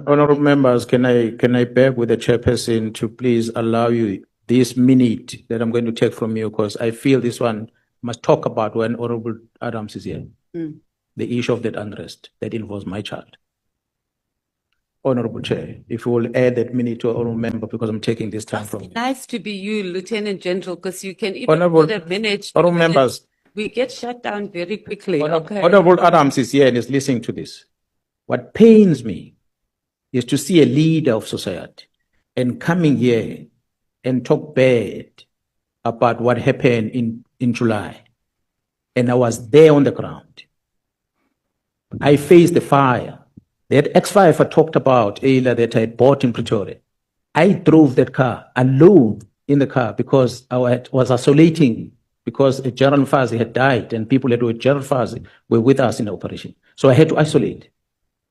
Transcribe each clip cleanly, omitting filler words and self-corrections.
Honorable members, can I beg with the chairperson to please allow you this minute that I'm going to take from you, because I feel this one must talk about when Honorable Adams is here. The issue of that unrest that involves my child. Honorable Chair, if you will add that minute to Honorable Member, because I'm taking this time from you. Nice to be you, Lieutenant General, because you can even Honorable- put a minute. Honorable members. We get shut down very quickly. Okay. Honorable Adams is here and is listening to this. What pains me is to see a leader of society and coming here and talk bad about what happened in July. And I was there on the ground. I faced the fire. That X5 I talked about earlier that I bought in Pretoria. I drove that car alone in the car because I was isolating, because General Fazi had died and people that were General Fazi were with us in the operation. So I had to isolate.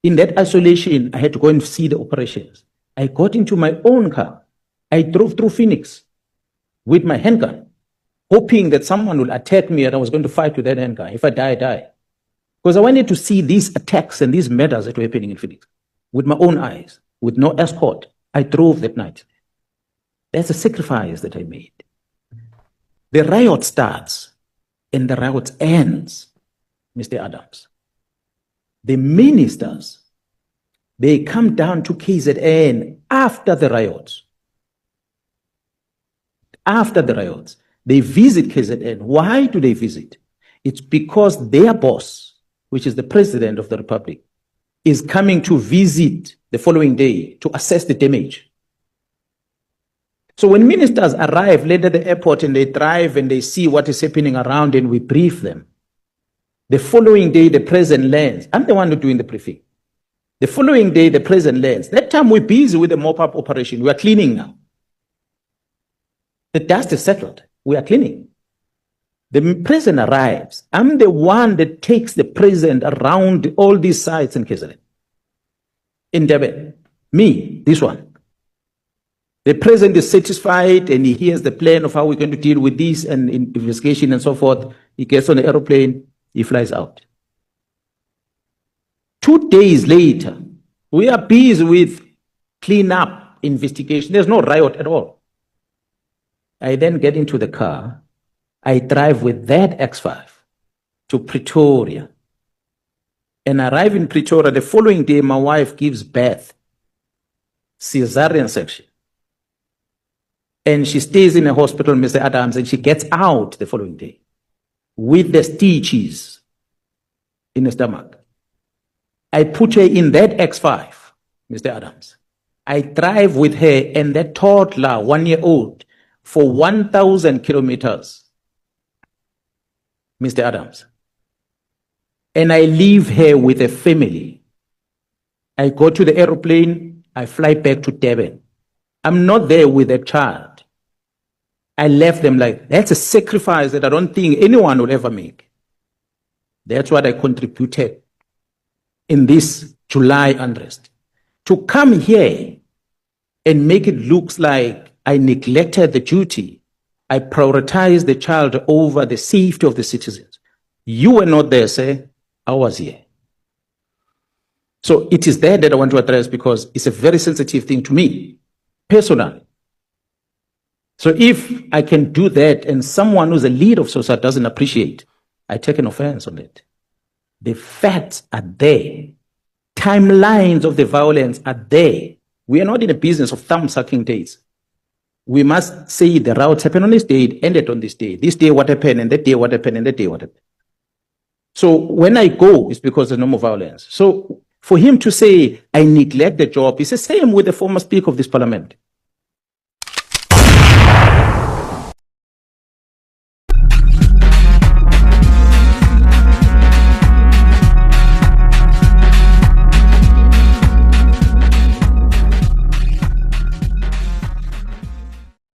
In that isolation, I had to go and see the operations. I got into my own car. I drove through Phoenix with my handgun, hoping that someone will attack me and I was going to fight with that handgun. If I die, I die. Because I wanted to see these attacks and these murders that were happening in Phoenix with my own eyes, with no escort. I drove that night. That's a sacrifice that I made. The riot starts and the riot ends, Mr. Adams. The ministers, they come down to KZN after the riots. After the riots, they visit KZN. Why do they visit? It's because their boss, which is the President of the Republic, is coming to visit the following day to assess the damage. So when ministers arrive late at the airport and they drive and they see what is happening around and we brief them, the following day the President lands. I'm the one who's doing the briefing. The following day the President lands. That time we're busy with the mop-up operation. We are cleaning now. The dust is settled. We are cleaning. The President arrives. I'm the one that takes the President around all these sites in KZN. In Durban. Me, this one. The President is satisfied and he hears the plan of how we're going to deal with this and investigation and so forth. He gets on the aeroplane, he flies out. 2 days later, we are busy with cleanup investigation. There's no riot at all. I then get into the car. I drive with that X5 to Pretoria. And arrive in Pretoria. The following day, my wife gives birth, cesarean section. And she stays in a hospital, Mr. Adams, and she gets out the following day with the stitches in her stomach. I put her in that X5, Mr. Adams. I drive with her and that toddler, 1 year old, for 1,000 kilometers, Mr. Adams. And I leave her with a family. I go to the airplane, I fly back to Durban. I'm not there with a child. I left them like, that's a sacrifice that I don't think anyone will ever make. That's what I contributed in this July unrest. To come here and make it look like I neglected the duty, I prioritized the child over the safety of the citizens. You were not there, sir. I was here. So it is that I want to address because it's a very sensitive thing to me, personally. So if I can do that and someone who's a leader of society doesn't appreciate, I take an offense on it. The facts are there. Timelines of the violence are there. We are not in a business of thumb-sucking dates. We must say the riots happened on this day, it ended on this day what happened, and that day what happened, and that day what happened. So when I go, it's because there's no more violence. So for him to say, I neglect the job, it's the same with the former Speaker of this Parliament.